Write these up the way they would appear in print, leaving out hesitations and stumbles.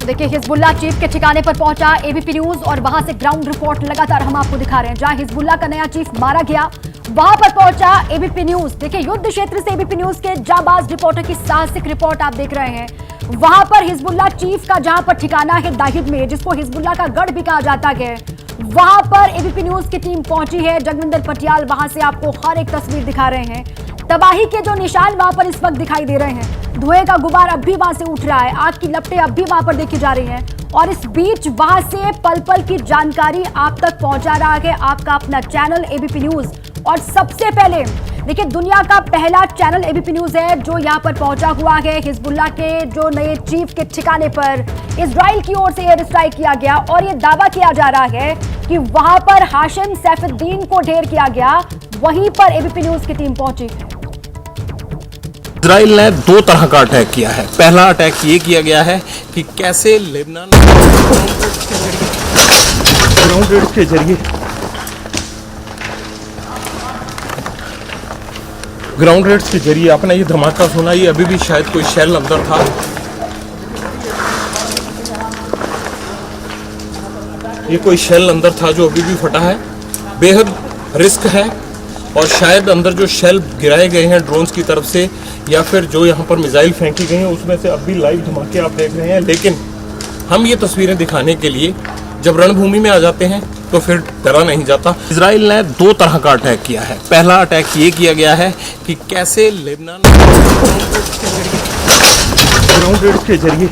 देखिए, Hezbollah chief के ठिकाने पर पहुंचा एबीपी न्यूज और वहां से ग्राउंड रिपोर्ट लगातार हम आपको दिखा रहे हैं। जहां हिजबुल्लाह का नया चीफ मारा गया, वहां पर पहुंचा एबीपी न्यूज। देखिए, युद्ध क्षेत्र से एबीपी न्यूज के जाबाज रिपोर्टर की साहसिक रिपोर्ट आप देख रहे हैं। वहां पर हिजबुल्लाह चीफ का जहां पर ठिकाना है दाहिद में, जिसको हिजबुल्लाह का गढ़ भी कहा जाता है, वहां पर एबीपी न्यूज की टीम पहुंची है। जगविंदर पटियाल वहां से आपको हर एक तस्वीर दिखा रहे हैं। तबाही के जो निशान वहां पर इस वक्त दिखाई दे रहे हैं, धुएं का गुबार अब भी वहां से उठ रहा है, आग की लपटें अब भी वहां पर देखी जा रही हैं और इस बीच वहां से पल पल की जानकारी आप तक पहुंचा रहा है आपका अपना चैनल एबीपी न्यूज। और सबसे पहले देखिए, दुनिया का पहला चैनल एबीपी न्यूज है जो यहां पर पहुंचा हुआ है हिजबुल्लाह के जो नए चीफ के ठिकाने पर। इजराइल की ओर से एयर स्ट्राइक किया गया और यह दावा किया जा रहा है कि वहां पर हाशिम सैफुद्दीन को ढेर किया गया। वहीं पर एबीपी न्यूज की टीम पहुंची। इजराइल ने दो तरह का अटैक किया है। पहला अटैक ये किया गया है कि कैसे लेबनान ग्राउंड रेड के जरिए ग्राउंड रेड्स के जरिए आपने ये धमाका सुना, ये अभी भी शायद कोई शेल अंदर था। ये कोई शेल अंदर था जो अभी भी फटा है। बेहद रिस्क है और शायद अंदर जो शेल गिराए गए हैं ड्रोन्स की तरफ से या फिर जो यहाँ पर मिसाइल फेंकी गई हैं, उसमें से अब भी लाइव धमाके आप देख रहे हैं। लेकिन हम ये तस्वीरें दिखाने के लिए जब रणभूमि में आ जाते हैं तो फिर डरा नहीं जाता। इजराइल ने दो तरह का अटैक किया है। पहला अटैक ये किया गया है कि कैसे लेबनान ग्राउंड रेड के जरिए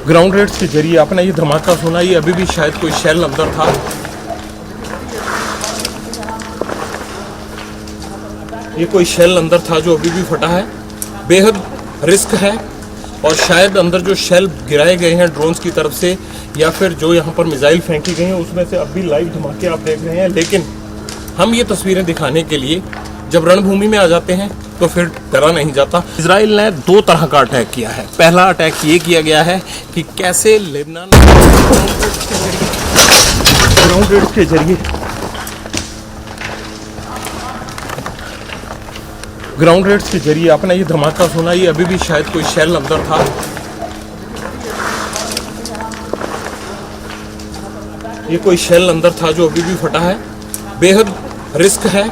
ग्राउंड रेड्स के जरिए आपने ये धमाका सुना, ये अभी भी शायद कोई शेल अंदर था। ये कोई शेल अंदर था जो अभी भी फटा है। बेहद रिस्क है और शायद अंदर जो शेल गिराए गए हैं ड्रोन्स की तरफ से या फिर जो यहाँ पर मिसाइल फेंकी गई हैं, उसमें से अब भी लाइव धमाके आप देख रहे हैं। लेकिन हम ये तस्वीरें दिखाने के लिए जब रणभूमि में आ जाते हैं तो फिर डरा नहीं जाता। इजराइल ने दो तरह का अटैक किया है। पहला अटैक ये किया गया है कि कैसे लेबनान ग्राउंड रेड के जरिए ग्राउंड रेड्स के जरिए आपने ये धमाका सुना, ये अभी भी शायद कोई शेल अंदर था। ये कोई शेल अंदर था जो अभी भी फटा है। बेहद रिस्क है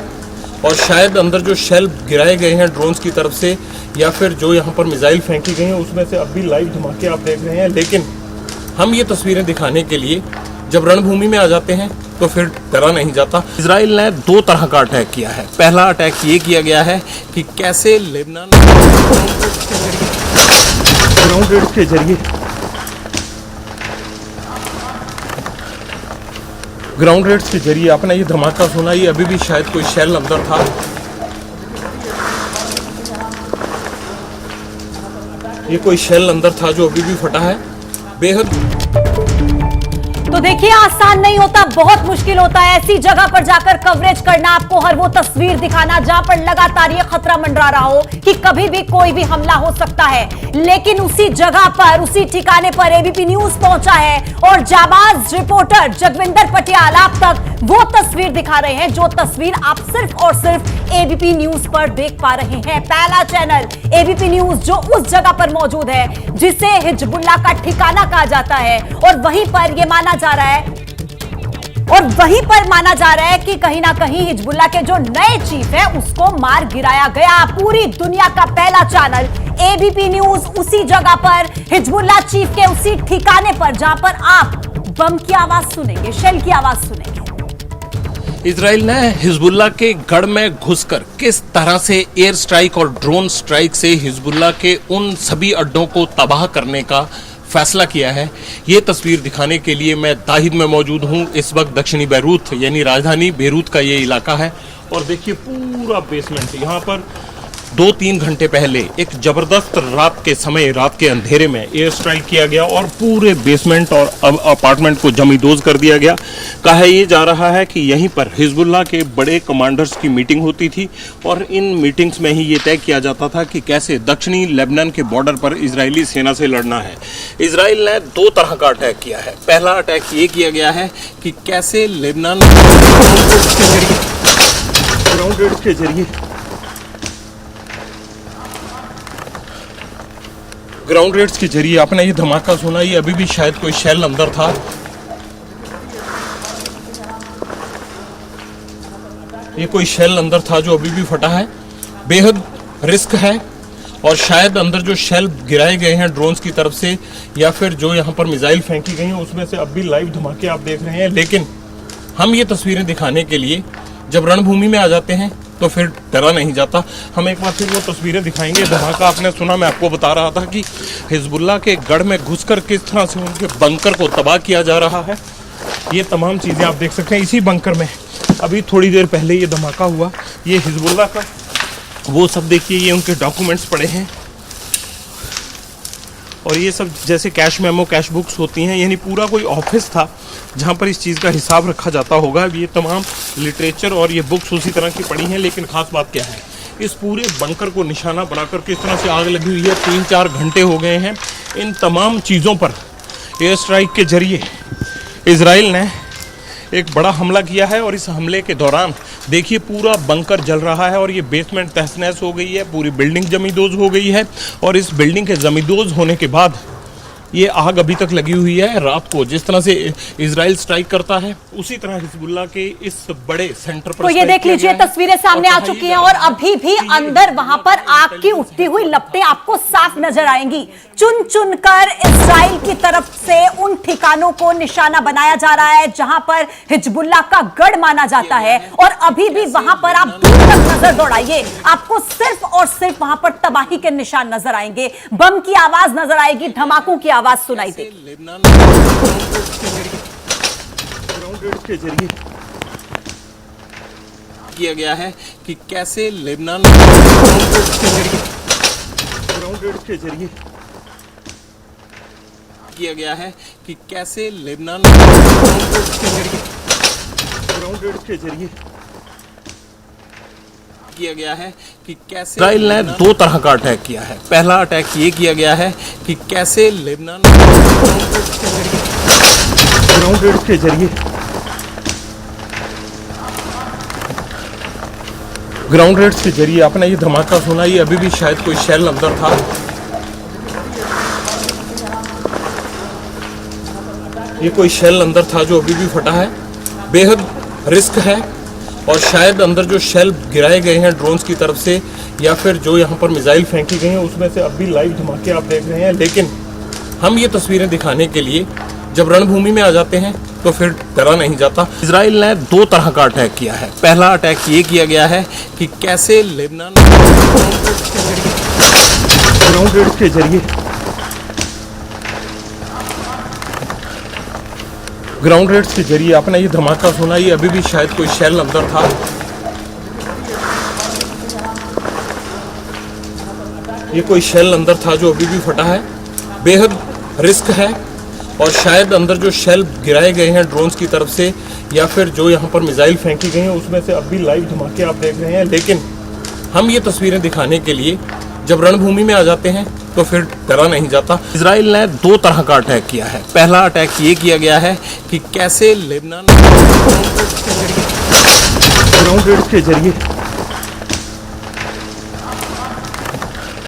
और शायद अंदर जो शेल गिराए गए हैं ड्रोन्स की तरफ से या फिर जो यहाँ पर मिसाइल फेंकी गई हैं, उसमें से अब भी लाइव धमाके आप देख रहे हैं। लेकिन हम ये तस्वीरें दिखाने के लिए जब रणभूमि में आ जाते हैं तो फिर डरा नहीं जाता। इजराइल ने दो तरह का अटैक किया है। पहला अटैक ये किया गया है कि कैसे लेबनान ग्राउंड रेड के जरिए ग्राउंड रेड्स के जरिए आपने ये धमाका सुना, ये अभी भी शायद कोई शेल अंदर था। ये कोई शेल अंदर था जो अभी भी फटा है। बेहद तो देखिए, आसान नहीं होता, बहुत मुश्किल होता है ऐसी जगह पर जाकर कवरेज करना, आपको हर वो तस्वीर दिखाना जहां पर लगातार ये खतरा मंडरा रहा हो कि कभी भी कोई भी हमला हो सकता है। लेकिन उसी जगह पर, उसी ठिकाने पर एबीपी न्यूज पहुंचा है और जाबाज रिपोर्टर जगविंदर पटियाल आप तक वो तस्वीर दिखा रहे हैं जो तस्वीर आप सिर्फ और सिर्फ एबीपी न्यूज पर देख पा रहे हैं। पहला चैनल एबीपी न्यूज जो उस जगह पर मौजूद है जिसे हिजबुल्लाह का ठिकाना कहा जाता है और वहीं पर यह माना जा रहा है कि कहीं ना कहीं हिजबुल्लाह के जो नए चीफ है उसको मार गिराया गया। पूरी दुनिया का पहला चैनल एबीपी न्यूज उसी जगह पर, हिजबुल्लाह चीफ के उसी ठिकाने पर जहां पर आप बम की आवाज सुनेंगे, शेल की आवाज सुनेंगे। इजराइल ने हिजबुल्लाह के गढ़ में घुसकर किस तरह से एयर स्ट्राइक और ड्रोन स्ट्राइक से हिजबुल्लाह के उन सभी अड्डों को तबाह करने का फैसला किया है, ये तस्वीर दिखाने के लिए मैं दाहिद में मौजूद हूँ। इस वक्त दक्षिणी बैरूत यानी राजधानी बेरूत का ये इलाका है और देखिए पूरा बेसमेंट। यहाँ पर 2-3 घंटे पहले एक जबरदस्त रात के समय, रात के अंधेरे में एयर स्ट्राइक किया गया और पूरे बेसमेंट और अपार्टमेंट को जमींदोज कर दिया गया। कहा ये जा रहा है कि यहीं पर हिजबुल्लाह के बड़े कमांडर्स की मीटिंग होती थी और इन मीटिंग्स में ही ये तय किया जाता था कि कैसे दक्षिणी लेबनान के बॉर्डर पर इजरायली सेना से लड़ना है। इजराइल ने दो तरह का अटैक किया है। पहला अटैक ये किया गया है कि कैसे लेबनान ग्राउंड रेड के जरिए ग्राउंड रेड्स के जरिए आपने ये धमाका सुना, ये अभी भी शायद कोई शेल अंदर था। ये कोई शेल अंदर था जो अभी भी फटा है। बेहद रिस्क है और शायद अंदर जो शेल गिराए गए हैं ड्रोन्स की तरफ से या फिर जो यहाँ पर मिसाइल फेंकी गई हैं उसमें से अब भी लाइव धमाके आप देख रहे हैं। लेकिन हम ये तस्वीरें दिखाने के लिए जब रणभूमि में आ जाते हैं तो फिर डरा नहीं जाता। हम एक बार फिर वो तस्वीरें दिखाएंगे। धमाका आपने सुना, मैं आपको बता रहा था कि हिजबुल्लाह के गढ़ में घुसकर किस तरह से उनके बंकर को तबाह किया जा रहा है। ये तमाम चीज़ें आप देख सकते हैं। इसी बंकर में अभी थोड़ी देर पहले ये धमाका हुआ। ये हिजबुल्लाह का वो सब देखिए, ये उनके डॉक्यूमेंट्स पड़े हैं और ये सब जैसे कैश मेमो, कैश बुक्स होती हैं, यानी पूरा कोई ऑफिस था जहाँ पर इस चीज़ का हिसाब रखा जाता होगा। ये तमाम लिटरेचर और ये बुक्स उसी तरह की पड़ी हैं। लेकिन ख़ास बात क्या है, इस पूरे बंकर को निशाना बनाकर किस तरह से आग लगी हुई है। 3-4 घंटे हो गए हैं। इन तमाम चीज़ों पर एयर स्ट्राइक के जरिए इजराइल ने एक बड़ा हमला किया है और इस हमले के दौरान देखिए पूरा बंकर जल रहा है और ये बेसमेंट तहस नहस हो गई है, पूरी बिल्डिंग जमींदोज हो गई है। और इस बिल्डिंग के जमींदोज होने के बाद ये आग अभी तक लगी हुई है। रात को जिस तरह से इजराइल स्ट्राइक करता है उसी तरह हिजबुल्लाह के इस बड़े सेंटर पर तो ये देख लीजिए, तस्वीरें सामने आ चुकी हैं और अभी भी अंदर वहां पर आग की उठती हुई लपटें आपको साफ नजर आएंगी। चुन चुनकर इजराइल की तरफ से उन ठिकानों को निशाना बनाया जा रहा है जहां पर हिजबुल्लाह का गढ़ माना जाता है और अभी भी वहां पर आप दूर तक नजर दौड़ाइए, आपको सिर्फ और सिर्फ वहां पर तबाही के निशान नजर आएंगे, बम की आवाज नजर आएगी, धमाकों की आवाज सुनाई देगी। ग्राउंड रेड्स के जरिए किया गया है कि कैसे लेबनान ग्राउंड रेड्स के जरिए किया गया है कि कैसे लेबनान ग्राउंड रेड्स के जरिए किया गया है कि कैसे इजराइल ने 2 तरह का अटैक किया है। पहला अटैक ये किया गया है कि कैसे लेबनान ग्राउंड रेड्स के जरिए ग्राउंड रेड्स के जरिए आपने ये धमाका सुना, ये अभी भी शायद कोई शेल अंदर था। ये कोई शेल अंदर था जो अभी भी फटा है। बेहद रिस्क है और शायद अंदर जो शेल गिराए गए हैं ड्रोन्स की तरफ से या फिर जो यहाँ पर मिसाइल फेंकी गई हैं उसमें से अब भी लाइव धमाके आप देख रहे हैं। लेकिन हम ये तस्वीरें दिखाने के लिए जब रणभूमि में आ जाते हैं तो फिर डरा नहीं जाता। इजराइल ने 2 तरह का अटैक किया है। पहला अटैक ये किया गया है कि कैसे लेबनान ग्राउंड रेड्स के जरिए ग्राउंड रेड्स के जरिए आपने ये धमाका सुना, ये अभी भी शायद कोई शेल अंदर था। ये कोई शेल अंदर था जो अभी भी फटा है। बेहद रिस्क है और शायद अंदर जो शेल गिराए गए हैं ड्रोन्स की तरफ से या फिर जो यहाँ पर मिसाइल फेंकी गई हैं उसमें से अब भी लाइव धमाके आप देख रहे हैं। लेकिन हम ये तस्वीरें दिखाने के लिए जब रणभूमि में आ जाते हैं तो फिर डरा नहीं जाता। इजराइल ने 2 तरह का अटैक किया है। पहला अटैक ये किया गया है कि कैसे लेबनान ग्राउंड रेड्स के जरिए